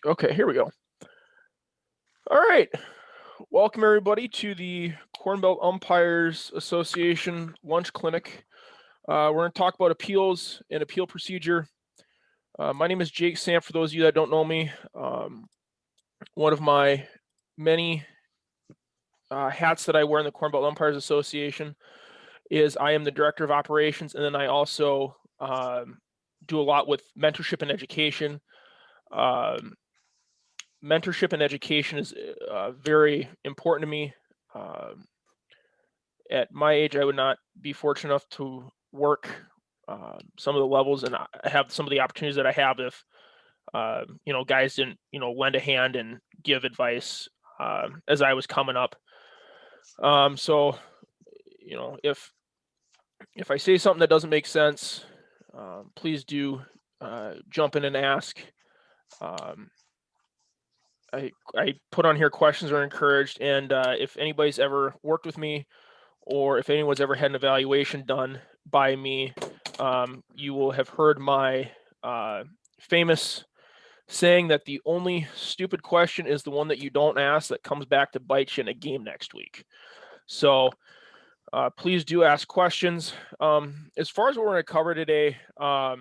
Okay, here we go. All right. Welcome, everybody, to the Corn Belt Umpires Association Lunch Clinic. We're going to talk about appeals and appeal procedure. My name is Jake Samp, for those of you that don't know me. One of my many hats that I wear in the Corn Belt Umpires Association is I am the Director of Operations, and then I also do a lot with mentorship and education. Mentorship and education is very important to me. At my age, I would not be fortunate enough to work some of the levels and have some of the opportunities that I have if guys didn't lend a hand and give advice as I was coming up. So if I say something that doesn't make sense, please do jump in and ask. I put on here questions are encouraged, and if anybody's ever worked with me or if anyone's ever had an evaluation done by me, you will have heard my famous saying that the only stupid question is the one that you don't ask that comes back to bite you in a game next week. So please do ask questions. As far as what we're going to cover today, we're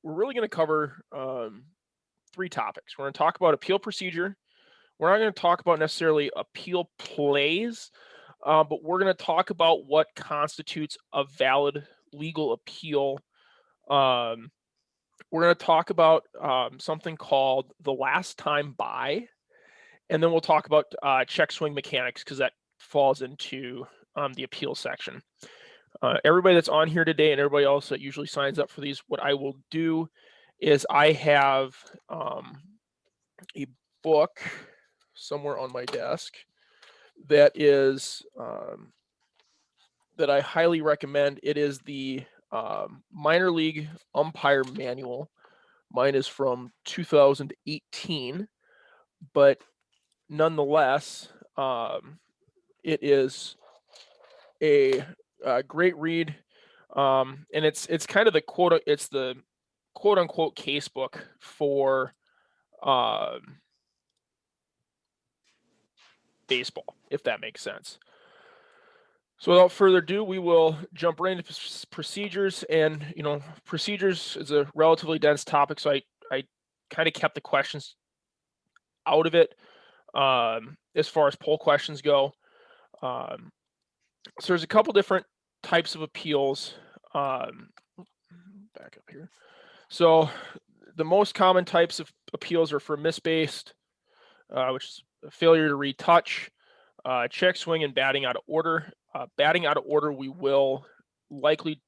really going to cover three topics. We're going to talk about appeal procedure. We're not going to talk about necessarily appeal plays, but we're going to talk about what constitutes a valid legal appeal. We're going to talk about something called the last time buy, and then we'll talk about check swing mechanics because that falls into the appeal section. Everybody that's on here today and everybody else that usually signs up for these, what I will do is I have a book somewhere on my desk that is that I highly recommend. It is the Minor League Umpire Manual. Mine is from 2018, but nonetheless, it is a great read, and it's kind of the quote unquote case book for baseball, if that makes sense. So without further ado, we will jump right into procedures. And procedures is a relatively dense topic, so I kind of kept the questions out of it as far as poll questions go. So there's a couple different types of appeals. Back up here. So the most common types of appeals are for misbased, which is a failure to read touch, check swing, and batting out of order. Batting out of order we will likely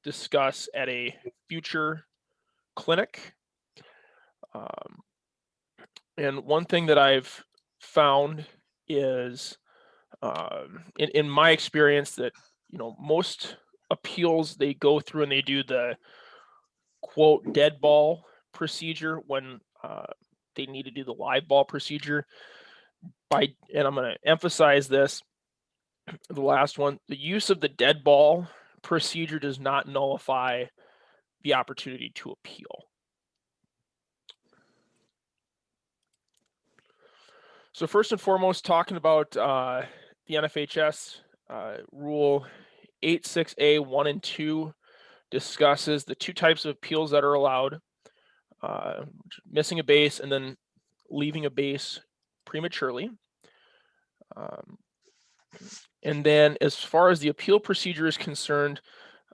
discuss at a future clinic. And one thing that I've found is, in my experience, that most appeals, they go through and they do the quote dead ball procedure when they need to do the live ball procedure. And I'm going to emphasize this, the last one, the use of the dead ball procedure does not nullify the opportunity to appeal. So first and foremost, talking about the NFHS Rule 86A 1 and 2 discusses the two types of appeals that are allowed, missing a base and then leaving a base prematurely. And then as far as the appeal procedure is concerned,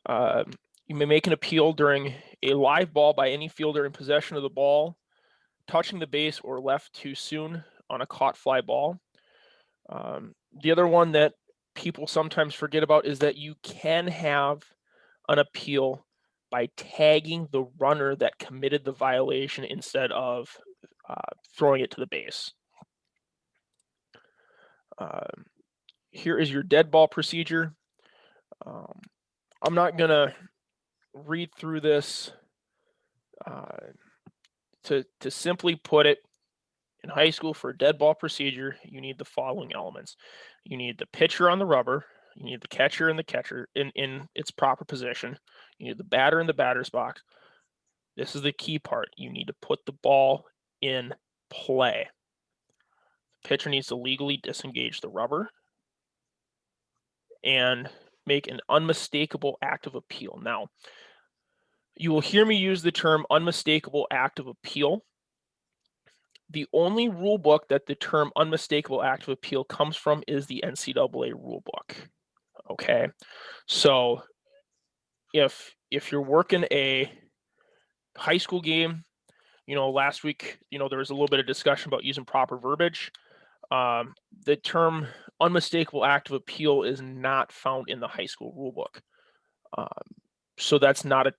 you may make an appeal during a live ball by any fielder in possession of the ball, touching the base or left too soon on a caught fly ball. The other one that people sometimes forget about is that you can have an appeal by tagging the runner that committed the violation instead of throwing it to the base. Here is your dead ball procedure. I'm not going to read through this. To simply put it, in high school, for a dead ball procedure, you need the following elements. You need the pitcher on the rubber. You need the catcher and the catcher in its proper position. You need the batter in the batter's box. This is the key part. You need to put the ball in play. The pitcher needs to legally disengage the rubber and make an unmistakable act of appeal. Now, you will hear me use the term unmistakable act of appeal. The only rule book that the term unmistakable act of appeal comes from is the NCAA rule book. Okay, so if you're working a high school game, last week, there was a little bit of discussion about using proper verbiage. The term unmistakable act of appeal is not found in the high school rule book. So that's not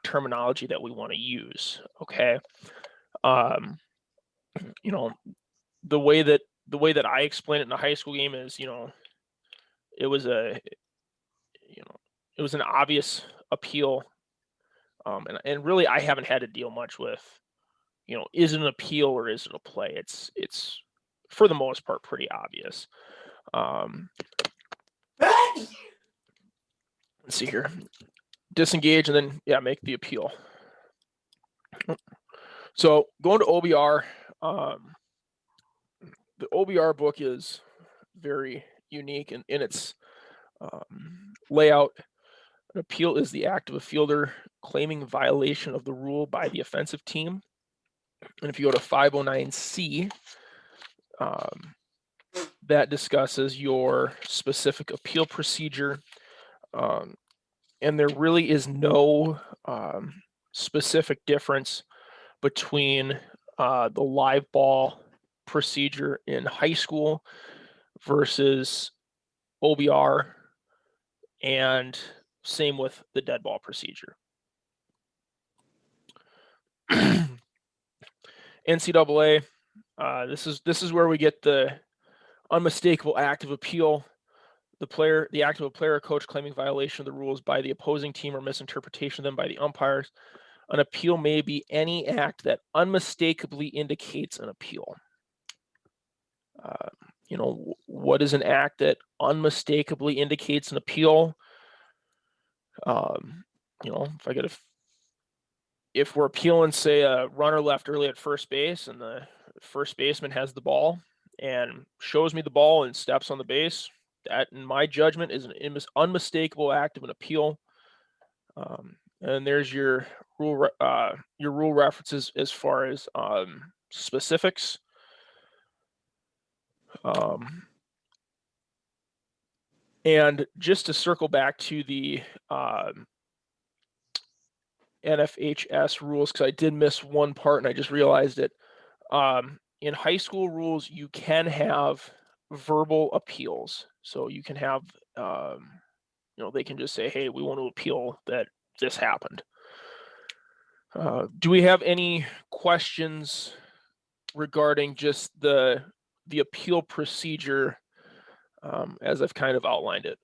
terminology that we want to use. Okay. The way that I explain it in a high school game is, it was an obvious appeal. And really, I haven't had to deal much with, is it an appeal or is it a play? It's for the most part pretty obvious. Let's see here. Disengage and then make the appeal. So going to OBR, the OBR book is very unique in its layout. An appeal is the act of a fielder claiming violation of the rule by the offensive team. And if you go to 509C, that discusses your specific appeal procedure. And there really is no specific difference between the live ball procedure in high school versus OBR, and same with the dead ball procedure. NCAA, this is where we get the unmistakable act of appeal. The act of a player or coach claiming violation of the rules by the opposing team or misinterpretation of them by the umpires. An appeal may be any act that unmistakably indicates an appeal. What is an act that unmistakably indicates an appeal? If we're appealing, say, a runner left early at first base and the first baseman has the ball and shows me the ball and steps on the base, that, in my judgment, is an unmistakable act of an appeal. And there's your rule references as far as specifics. And just to circle back to the NFHS rules, because I did miss one part and I just realized it. In high school rules, you can have verbal appeals. So you can have, they can just say, hey, we want to appeal that this happened. Do we have any questions regarding just the appeal procedure as I've kind of outlined it?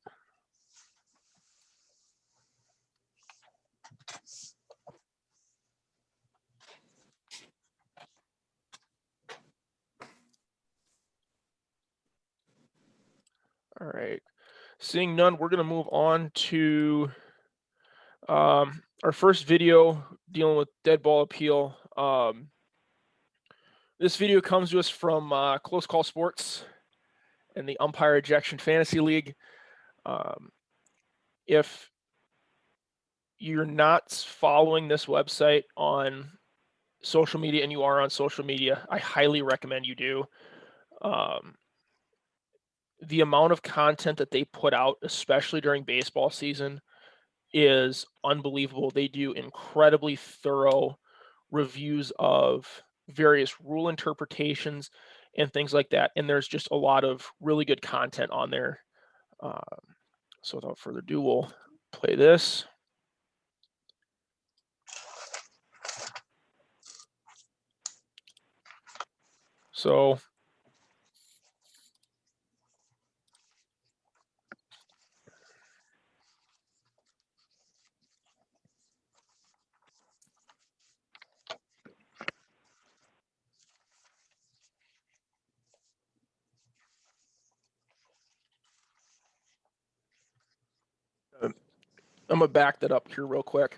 All right. Seeing none, we're going to move on to our first video dealing with dead ball appeal. This video comes to us from Close Call Sports and the Umpire Ejection Fantasy League. If you're not following this website on social media and you are on social media, I highly recommend you do. The amount of content that they put out, especially during baseball season, is unbelievable. They do incredibly thorough reviews of various rule interpretations and things like that. And there's just a lot of really good content on there. So without further ado, we'll play this. So I'm gonna back that up here real quick.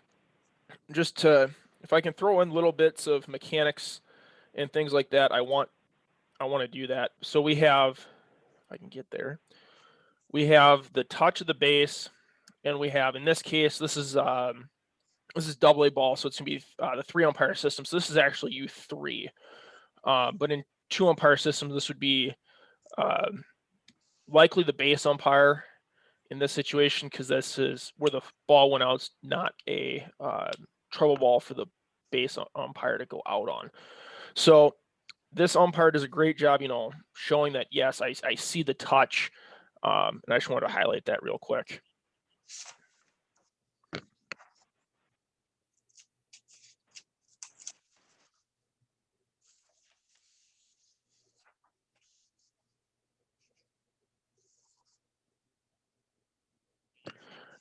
Just to, if I can throw in little bits of mechanics and things like that, I want to do that. So we have, if I can get there, we have the touch of the base, and we have, in this case, this is double A ball, so it's gonna be the 3-umpire system. So this is actually U3, but in 2-umpire systems, this would be likely the base umpire in this situation, because this is where the ball went out. It's not a trouble ball for the base umpire to go out on. So this umpire does a great job, showing that, yes, I see the touch, and I just wanted to highlight that real quick.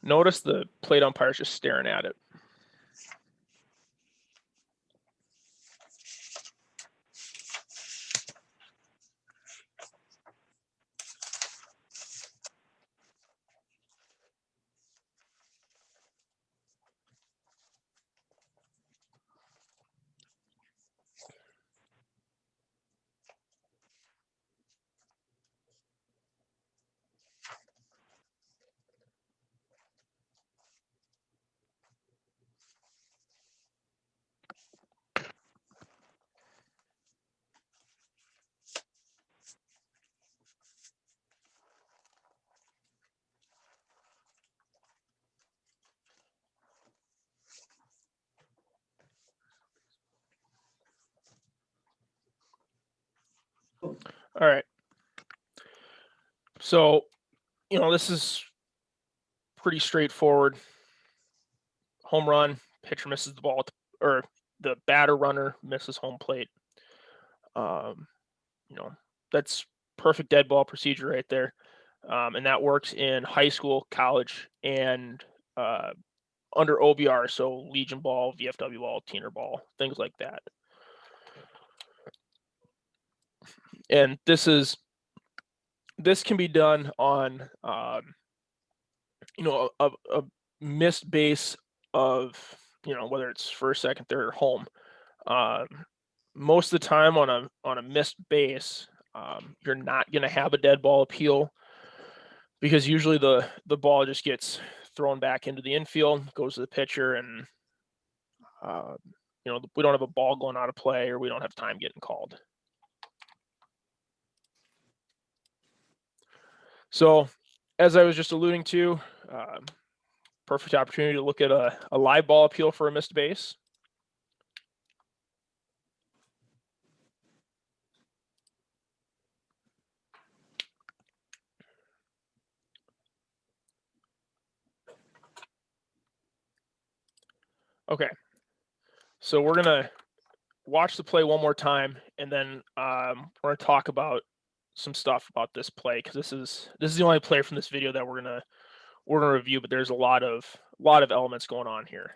Notice the plate umpire is just staring at it. All right. So, this is pretty straightforward. Home run, pitcher misses the ball, or the batter runner misses home plate. That's perfect dead ball procedure right there. And that works in high school, college, and under OBR, so Legion ball, VFW ball, Teener ball, things like that. And this can be done on a missed base of, whether it's first, second, third, or home. Most of the time on a missed base, you're not going to have a dead ball appeal, because usually the ball just gets thrown back into the infield, goes to the pitcher, and we don't have a ball going out of play, or we don't have time getting called. So, as I was just alluding to, perfect opportunity to look at a live ball appeal for a missed base. Okay, so we're gonna watch the play one more time, and then we're gonna talk about some stuff about this play, because this is the only play from this video that we're gonna review, but there's a lot of elements going on here.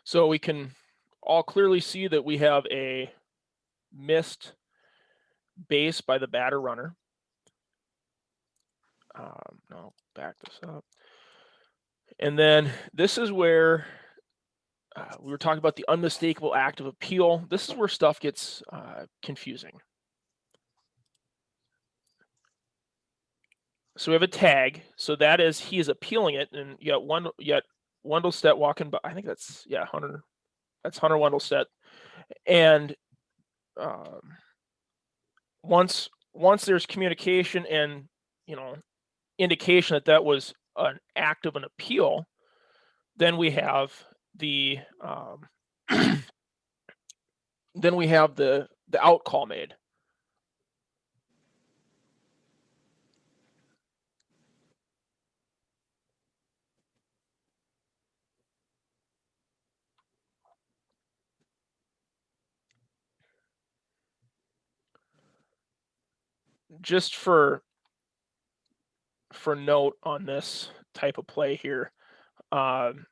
So we can all clearly see that we have a missed base by the batter runner. I'll back this up. And then this is where we were talking about the unmistakable act of appeal. This is where stuff gets confusing. So we have a tag. So that is, he is appealing it, and you got Wendelstedt walking by. I think that's Hunter. That's Hunter Wendelstedt. And once there's communication and indication that was an act of an appeal, then we have the the out call made. Just for note on this type of play here, the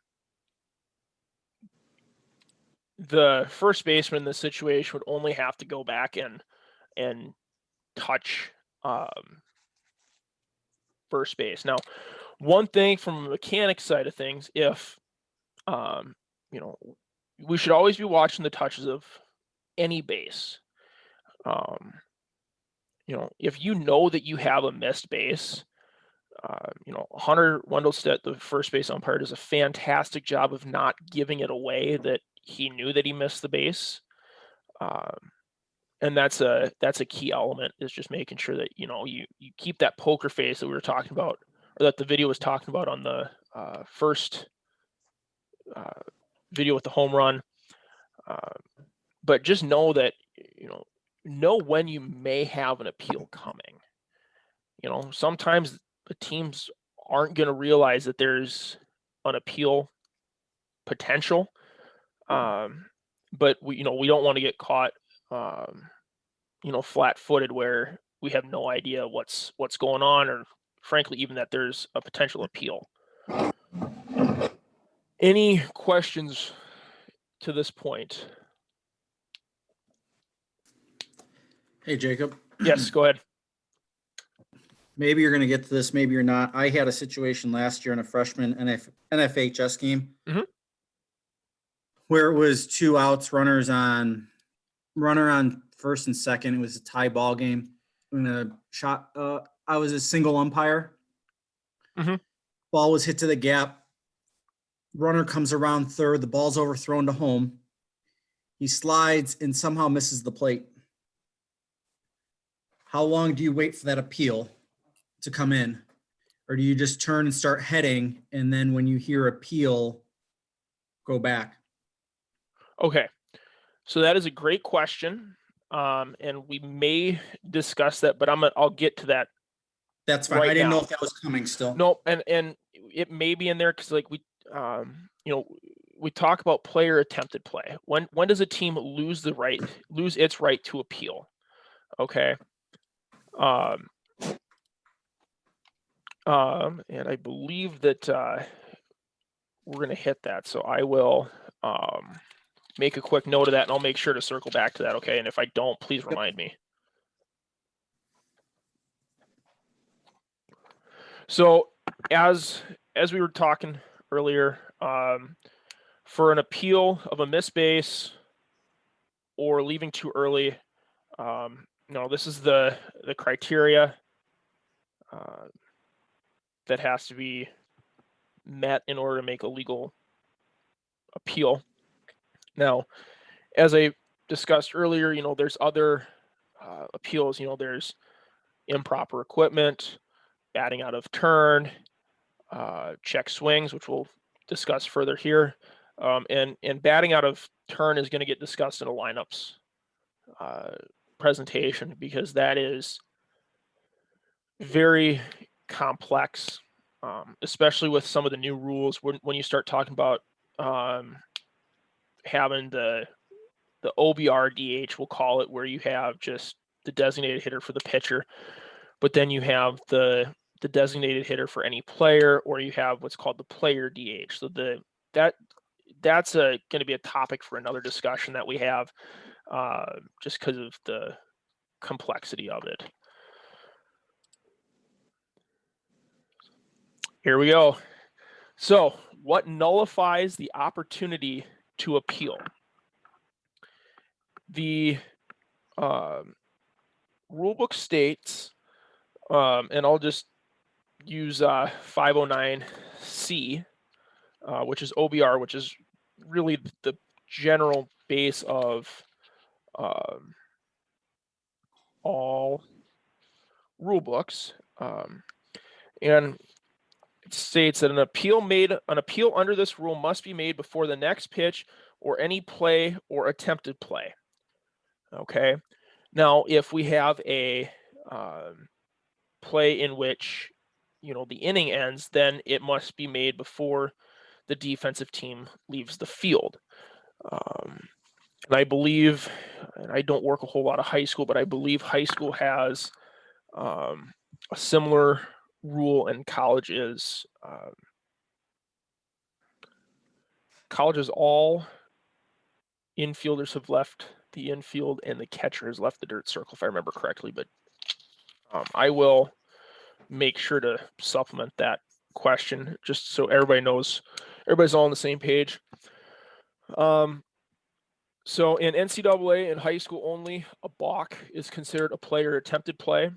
first baseman in this situation would only have to go back and touch first base. Now, one thing from a mechanic side of things, if we should always be watching the touches of any base. If you know that you have a missed base, Hunter Wendelstedt, the first base umpire, does a fantastic job of not giving it away that he knew that he missed the base. And that's a key element, is just making sure that, you keep that poker face that we were talking about, or that the video was talking about on the first video with the home run. But just know that, know when you may have an appeal coming. Sometimes the teams aren't going to realize that there's an appeal potential. But we don't want to get caught, flat-footed where we have no idea what's going on, or frankly, even that there's a potential appeal. Any questions to this point? Hey, Jacob. Yes, go ahead. Maybe you're going to get to this, maybe you're not. I had a situation last year in a freshman NFHS game where it was 2 outs, runner on first and second. It was a tie ball game. I was a single umpire. Ball was hit to the gap. Runner comes around third. The ball's overthrown to home. He slides and somehow misses the plate. How long do you wait for that appeal to come in? Or do you just turn and start heading, and then when you hear appeal, go back? Okay. So that is a great question. And we may discuss that, but I'll get to that. That's fine. Right I didn't now. know if that was coming still. No, and it may be in there because we talk about player attempted play. When does a team lose its right to appeal? Okay. And I believe that we're going to hit that. So I will make a quick note of that, and I'll make sure to circle back to that. Okay. And if I don't, please remind me. So as we were talking earlier, for an appeal of a missed base or leaving too early, this is the criteria that has to be met in order to make a legal appeal. Now, as I discussed earlier, there's other appeals. There's improper equipment, batting out of turn, check swings, which we'll discuss further here. And batting out of turn is going to get discussed in a lineups presentation, because that is very complex, especially with some of the new rules when you start talking about having the OBR DH, we'll call it, where you have just the designated hitter for the pitcher, but then you have the designated hitter for any player, or you have what's called the player DH. So that's going to be a topic for another discussion that we have, just because of the complexity of it. Here we go. So what nullifies the opportunity to appeal? The rulebook states, and I'll just use 509C, which is OBR, which is really the general base of all rulebooks, and it states that an appeal under this rule must be made before the next pitch or any play or attempted play. Okay. Now, if we have a play in which the inning ends, then it must be made before the defensive team leaves the field. And I believe, and I don't work a whole lot of high school, but I believe high school has a similar rule, and colleges all infielders have left the infield and the catcher has left the dirt circle, if I remember correctly. But I will make sure to supplement that question just so everybody knows, everybody's all on the same page. So in NCAA and high school only, a balk is considered a play or attempted play.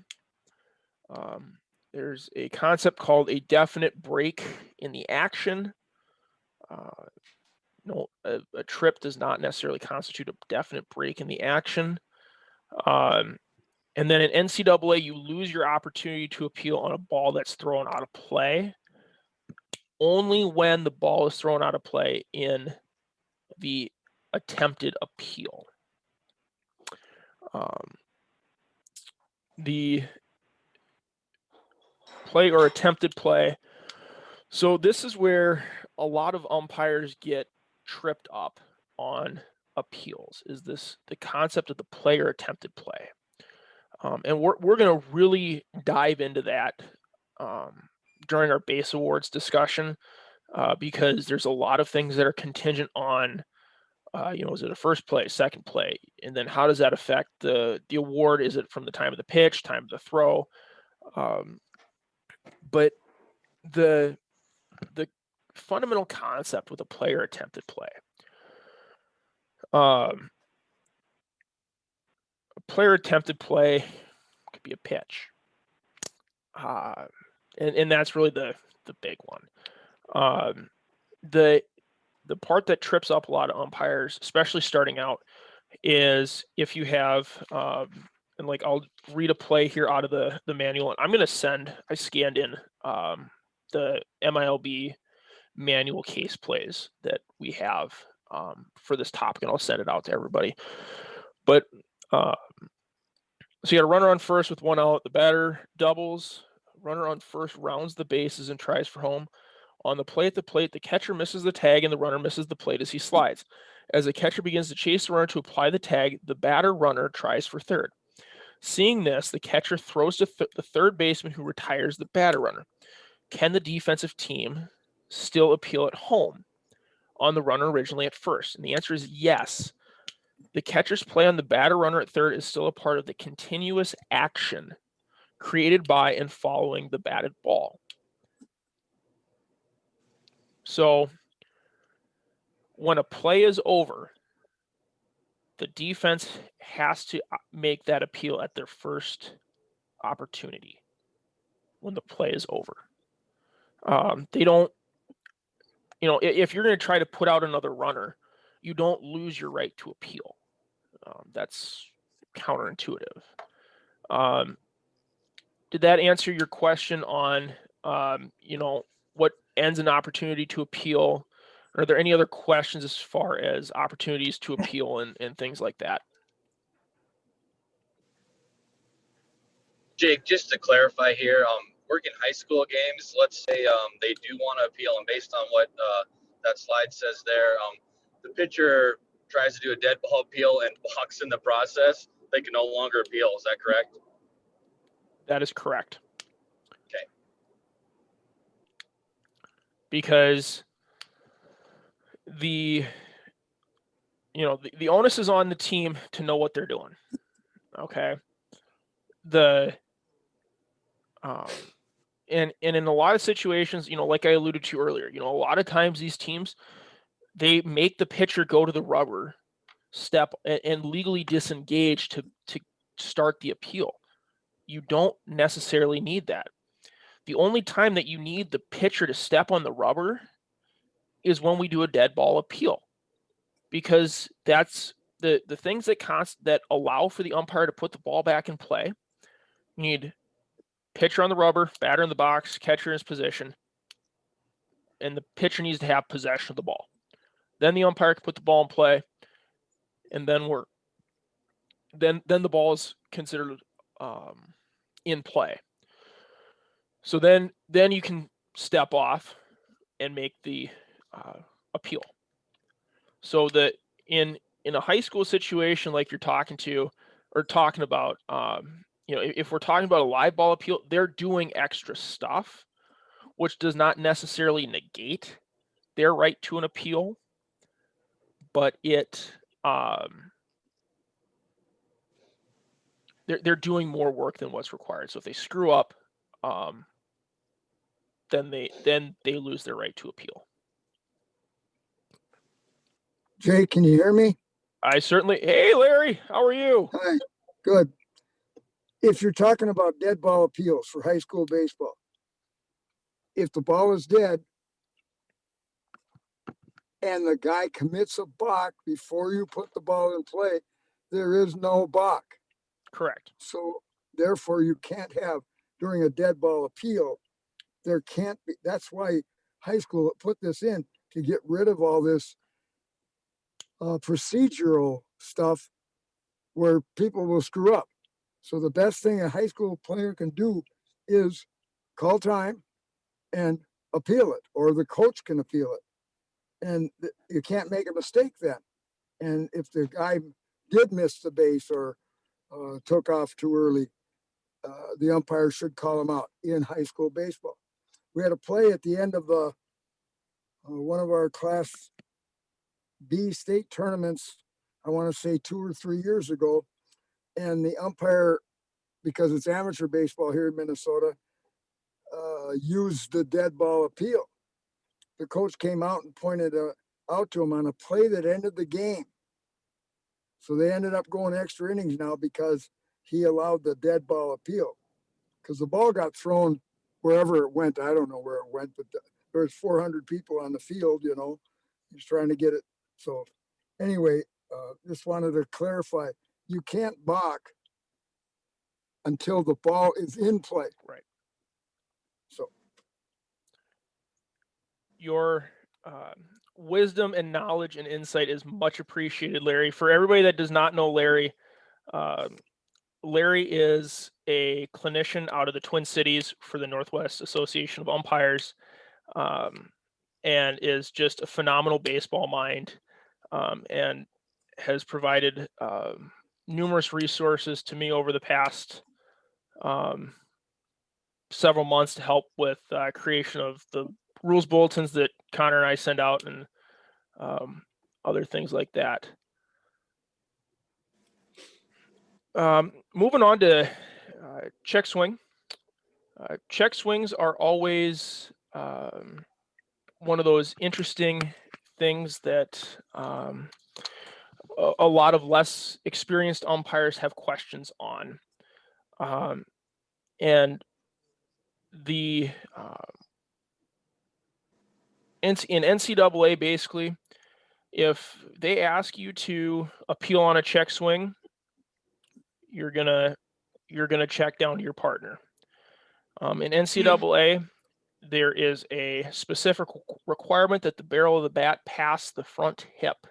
There's a concept called a definite break in the action. No, a trip does not necessarily constitute a definite break in the action. And then in NCAA, you lose your opportunity to appeal on a ball that's thrown out of play only when the ball is thrown out of play in the attempted appeal. The play or attempted play. So this is where a lot of umpires get tripped up on appeals, is the concept of the play or attempted play. And we're going to really dive into that during our base awards discussion because there's a lot of things that are contingent on, is it a first play, second play, and then how does that affect the award? Is it from the time of the pitch, time of the throw? But the fundamental concept with a play or attempted play. A player attempted play could be a pitch. And that's really the big one. The part that trips up a lot of umpires, especially starting out, is if you have, and like I'll read a play here out of the manual, and I'm going to I scanned in the MILB manual case plays that we have for this topic, and I'll send it out to everybody. But so you got a runner on first with one out. The batter doubles. Runner on first rounds the bases and tries for home. On the plate, the catcher misses the tag and the runner misses the plate as he slides. As the catcher begins to chase the runner to apply the tag, the batter runner tries for third. Seeing this, the catcher throws to the third baseman who retires the batter runner. Can the defensive team still appeal at home on the runner originally at first? And the answer is yes. The catcher's play on the batter runner at third is still a part of the continuous action created by and following the batted ball. So when a play is over, the defense has to make that appeal at their first opportunity when the play is over. They don't, if you're going to try to put out another runner, you don't lose your right to appeal. That's counterintuitive. Did that answer your question on, what ends an opportunity to appeal? Are there any other questions as far as opportunities to appeal and things like that? Jake, just to clarify here, working high school games, let's say they do want to appeal, and based on what that slide says there, the pitcher tries to do a dead ball appeal and balks in the process, they can no longer appeal. Is that correct? That is correct. Okay. Because the onus is on the team to know what they're doing. Okay. And in a lot of situations, like I alluded to earlier, a lot of times these teams, they make the pitcher go to the rubber step and legally disengage to start the appeal. You don't necessarily need that. The only time that you need the pitcher to step on the rubber is when we do a dead ball appeal, because that's the things that allow for the umpire to put the ball back in play. You need pitcher on the rubber, batter in the box, catcher in his position, and the pitcher needs to have possession of the ball. Then the umpire can put the ball in play, and then the ball is considered in play. So then you can step off and make the appeal. So that in a high school situation like you're talking about, if we're talking about a live ball appeal, they're doing extra stuff, which does not necessarily negate their right to an appeal, but they're doing more work than what's required. So if they screw up, then they lose their right to appeal. Jay, can you hear me? I certainly. Hey, Larry, how are you? Hi, good. If you're talking about dead ball appeals for high school baseball, if the ball is dead and the guy commits a balk before you put the ball in play, there is no balk. Correct. So therefore you can't have during a dead ball appeal, there can't be, that's why high school put this in to get rid of all this procedural stuff where people will screw up. So the best thing a high school player can do is call time and appeal it, or the coach can appeal it. And you can't make a mistake then. And if the guy did miss the base or took off too early, the umpire should call him out in high school baseball. We had a play at the end of the one of our Class B state tournaments, I want to say 2 or 3 years ago, and the umpire, because it's amateur baseball here in Minnesota, used the dead ball appeal. The coach came out and pointed out to him on a play that ended the game. So they ended up going extra innings now because he allowed the dead ball appeal. Because the ball got thrown wherever it went. I don't know where it went, but there was 400 people on the field, you know, he's trying to get it. So anyway, just wanted to clarify, you can't balk until the ball is in play. Right. So Your wisdom and knowledge and insight is much appreciated, Larry. For everybody that does not know Larry, Larry is a clinician out of the Twin Cities for the Northwest Association of Umpires, and is just a phenomenal baseball mind, and has provided numerous resources to me over the past several months to help with creation of the rules bulletins that Connor and I send out, and other things like that. Moving on to check swing. Check swings are always one of those interesting things that a lot of less experienced umpires have questions on. And the in NCAA, basically, if they ask you to appeal on a check swing, you're gonna check down to your partner. In NCAA, there is a specific requirement that the barrel of the bat pass the front hip.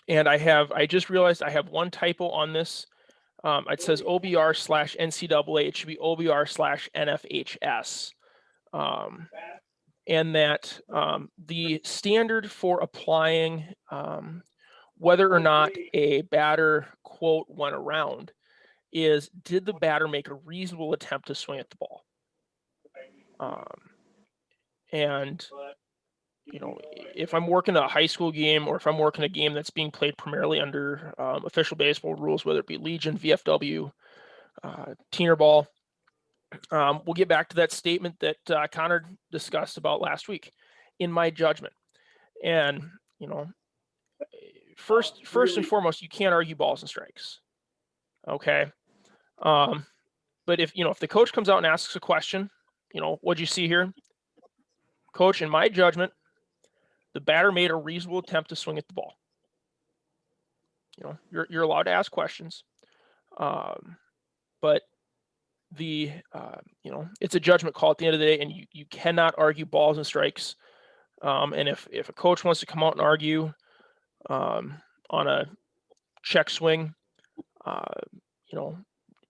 And I just realized I have one typo on this. It says OBR/NCAA. It should be OBR/NFHS. And that the standard for applying whether or not a batter, quote, went around is, did the batter make a reasonable attempt to swing at the ball? And, you know, if I'm working a high school game, or if I'm working a game that's being played primarily under official baseball rules, whether it be Legion, VFW, Teener Ball, we'll get back to that statement that Connor discussed about last week, in my judgment. And, you know, first and foremost, you can't argue balls and strikes. Okay. But if the coach comes out and asks a question, what'd you see here? Coach, in my judgment, the batter made a reasonable attempt to swing at the ball. You're allowed to ask questions. But it's a judgment call at the end of the day, and you cannot argue balls and strikes. And if a coach wants to come out and argue on a check swing,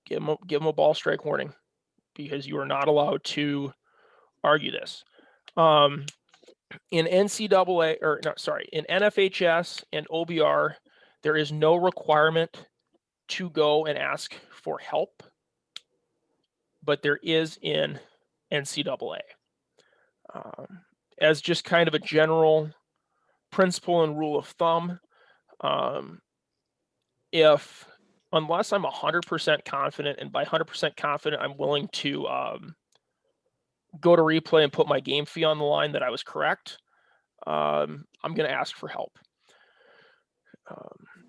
give him a ball strike warning, because you are not allowed to argue this. In NCAA, in NFHS and OBR, there is no requirement to go and ask for help, but there is in NCAA. As just kind of a general principle and rule of thumb, if unless I'm 100% confident, and by 100% confident, I'm willing to go to replay and put my game fee on the line that I was correct, I'm going to ask for help.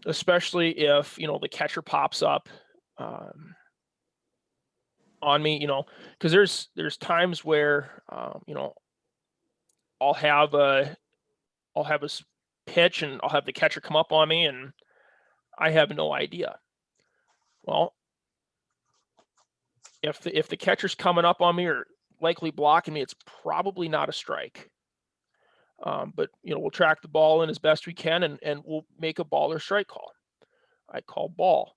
Especially if, you know, the catcher pops up on me, you know, because there's times where, you know, I'll have a pitch and I'll have the catcher come up on me and I have no idea. Well, if the catcher's coming up on me or likely blocking me, it's probably not a strike. But, you know, we'll track the ball in as best we can and we'll make a ball or strike call. I call ball.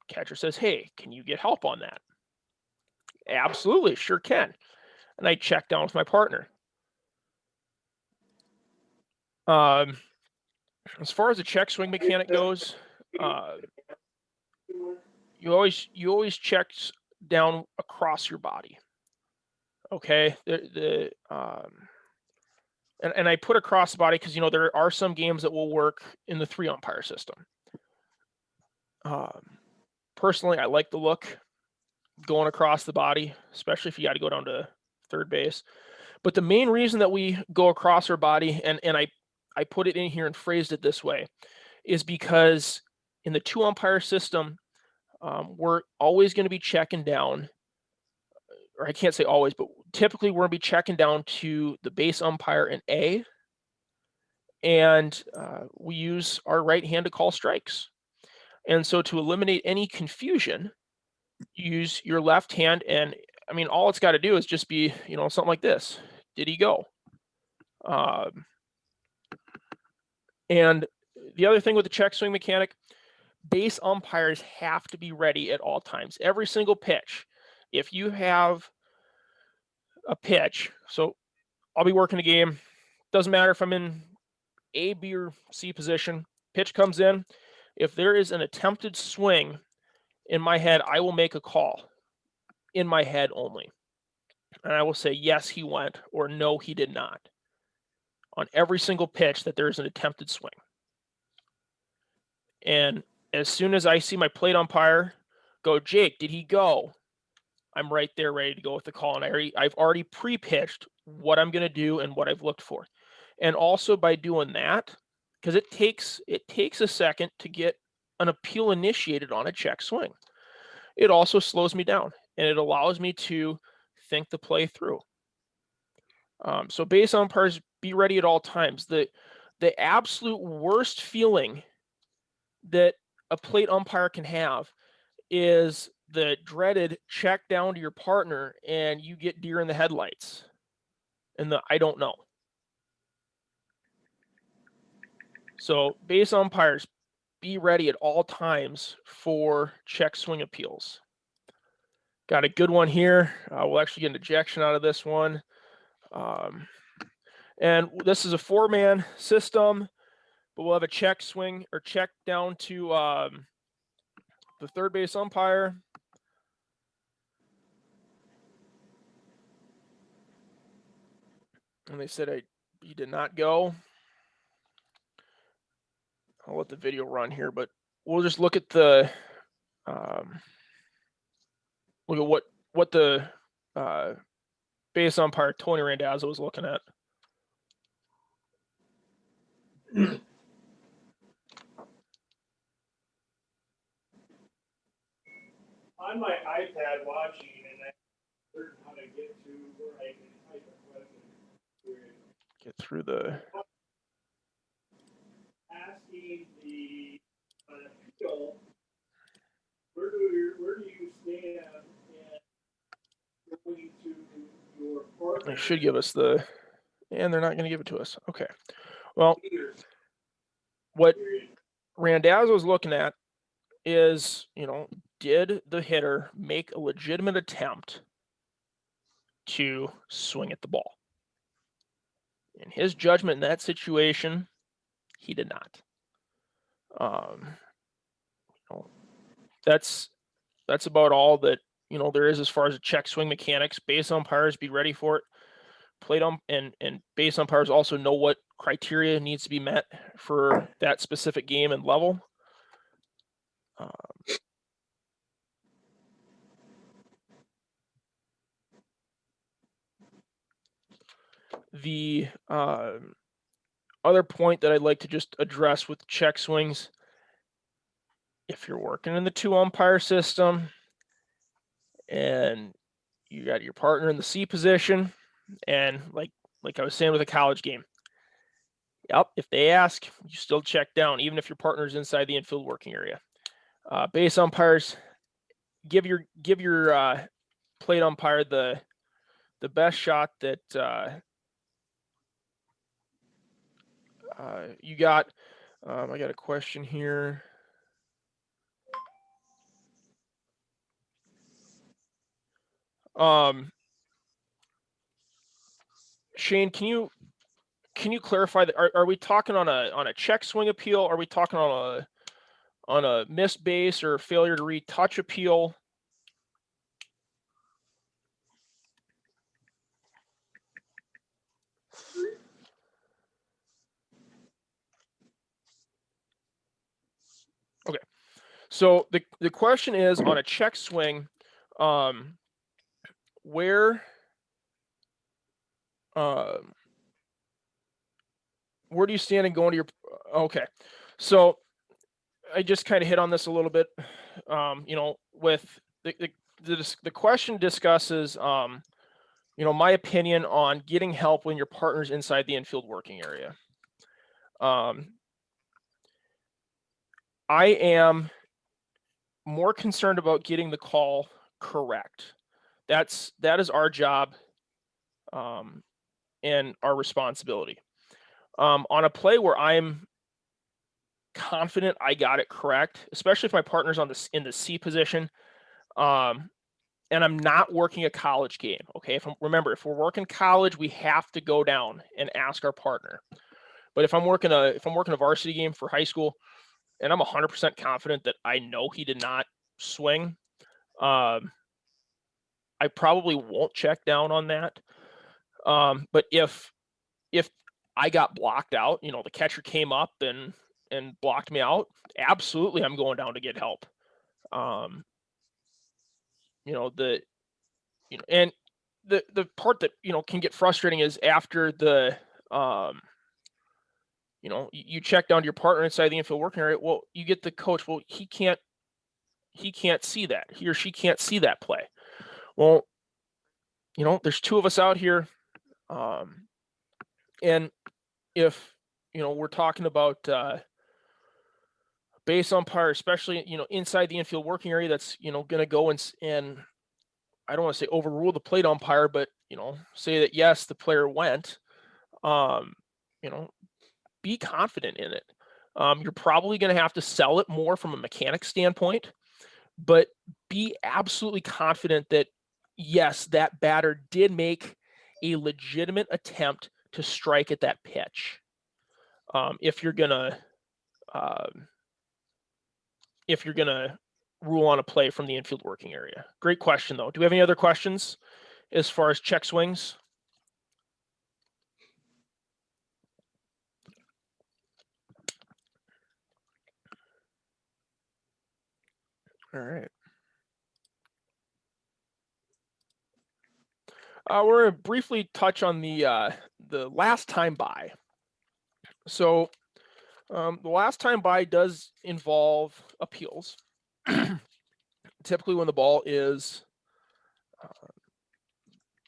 Catcher says, hey, can you get help on that? Absolutely, sure can. And I check down with my partner. As far as the check swing mechanic goes, you always check down across your body. Okay, and I put across the body because, you know, there are some games that will work in the 3-umpire system. Personally, I like the look going across the body, especially if you got to go down to third base. But the main reason that we go across our body, and I put it in here and phrased it this way, is because in the 2-umpire system, we're always going to be checking down, or I can't say always, but typically we're going to be checking down to the base umpire in A, and we use our right hand to call strikes. And so to eliminate any confusion, use your left hand, and I mean, all it's got to do is just be, you know, something like this. Did he go? And the other thing with the check swing mechanic, base umpires have to be ready at all times. Every single pitch. If you have a pitch, so I'll be working a game, doesn't matter if I'm in A, B, or C position, pitch comes in. If there is an attempted swing in my head, I will make a call in my head only. And I will say, yes, he went, or no, he did not, on every single pitch that there is an attempted swing. And as soon as I see my plate umpire go, Jake, did he go? I'm right there ready to go with the call. And I've already pre-pitched what I'm going to do and what I've looked for. And also by doing that, because it takes a second to get an appeal initiated on a check swing, it also slows me down and it allows me to think the play through. So base umpires, be ready at all times. The absolute worst feeling that a plate umpire can have is the dreaded check down to your partner and you get deer in the headlights and I don't know. So base umpires, be ready at all times for check swing appeals. Got a good one here. We'll actually get an ejection out of this one. And this is a 4-man system, but we'll have a check swing or check down to the third base umpire. And they said he did not go. I'll let the video run here, but we'll just look at the what the base umpire Tony Randazzo was looking at. On my iPad watching, and I learned how to get to where I can type a question. Get through the Asking the appeal, where do you stand in going to your partner? they should give us the, and they're not going to give it to us. Okay. Well, what Randazzo was looking at is, you know, did the hitter make a legitimate attempt to swing at the ball? In his judgment in that situation, he did not. You know, that's about all that, you know, there is as far as a check swing mechanics. Base umpires, be ready for it. Plate and base umpires also know what criteria needs to be met for that specific game and level. The other point that I'd like to just address with check swings, if you're working in the 2-umpire system and you got your partner in the C position, and like I was saying with a college game, yep, if they ask, you still check down, even if your partner's inside the infield working area. Base umpires, give your plate umpire the best shot that you got. I got a question here. Shane, can you clarify that? Are we talking on a check swing appeal? Are we talking on a missed base or failure to retouch appeal? Okay, so the question is, on a check swing, where do you stand and going to your? Okay, so I just kind of hit on this a little bit. With the question discusses, my opinion on getting help when your partner's inside the infield working area. I am more concerned about getting the call correct. That is our job, and our responsibility. On a play where I'm confident I got it correct, especially if my partner's in the C position, and I'm not working a college game. Okay, if we're working college, we have to go down and ask our partner. But if I'm working a varsity game for high school, and I'm 100% confident that I know he did not swing, I probably won't check down on that. But if I got blocked out, the catcher came up and blocked me out, absolutely I'm going down to get help. And the part that can get frustrating is after the you check down to your partner inside the infield working area. Well, you get the coach. Well, he can't see that. He or she can't see that play. Well, there's two of us out here, and if we're talking about base umpire, especially inside the infield working area, that's going to go and I don't want to say overrule the plate umpire, but say that yes, the player went. Be confident in it. You're probably going to have to sell it more from a mechanic standpoint, but be absolutely confident that yes, that batter did make a legitimate attempt to strike at that pitch. If you're gonna rule on a play from the infield working area. Great question, though. Do we have any other questions as far as check swings? All right. We're going to briefly touch on the last time by. So the last time by does involve appeals. Typically when the ball is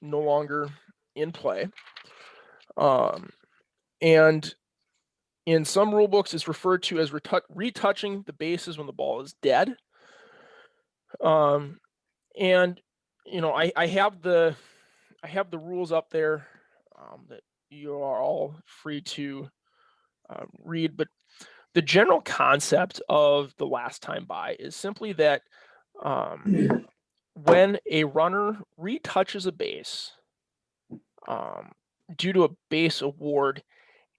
no longer in play. And in some rule books, it's referred to as retouching the bases when the ball is dead. And I have the rules up there that you are all free to read, but the general concept of the last time by is simply that when a runner retouches a base due to a base award,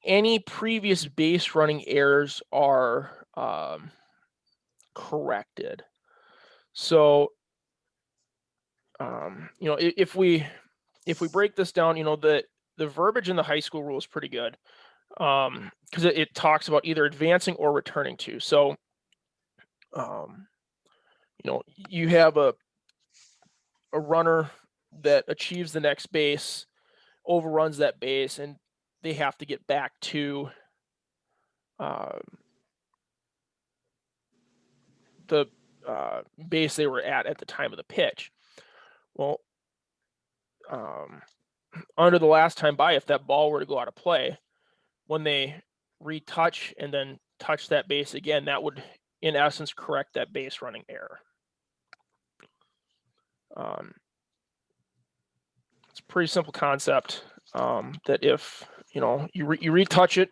any previous base running errors are corrected. So, if we break this down, the verbiage in the high school rule is pretty good because it talks about either advancing or returning to. So, you have a runner that achieves the next base overruns that base and they have to get back to the base they were at the time of the pitch. Well, under the last time by, if that ball were to go out of play, when they retouch and then touch that base again, that would in essence correct that base running error. It's a pretty simple concept that if you retouch it,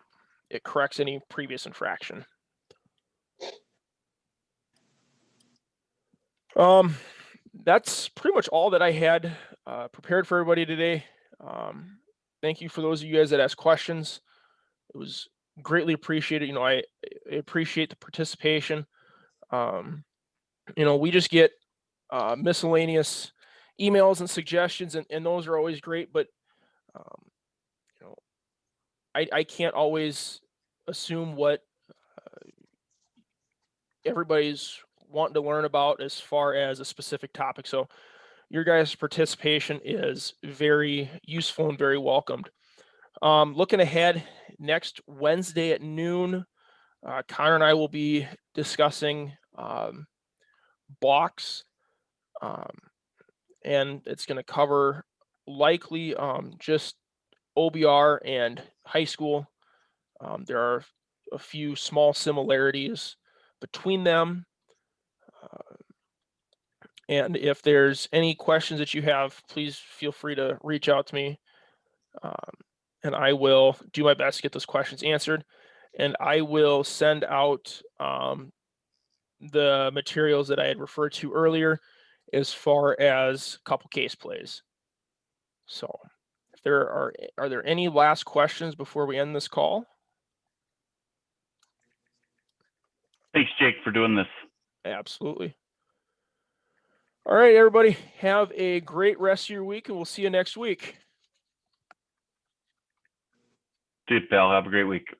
it corrects any previous infraction. That's pretty much all that I had prepared for everybody today. Thank you for those of you guys that asked questions. It was greatly appreciated. I appreciate the participation. We just get miscellaneous emails and suggestions, and those are always great, but I can't always assume what everybody's wanting to learn about as far as a specific topic. So your guys' participation is very useful and very welcomed. Looking ahead, next Wednesday at noon, Connor and I will be discussing blocks, and it's going to cover likely just OBR and high school. There are a few small similarities between them. And if there's any questions that you have, please feel free to reach out to me. And I will do my best to get those questions answered. And I will send out the materials that I had referred to earlier as far as a couple case plays. So if are there any last questions before we end this call? Thanks, Jake, for doing this. Absolutely. All right, everybody, have a great rest of your week, and we'll see you next week. Dude, pal, have a great week.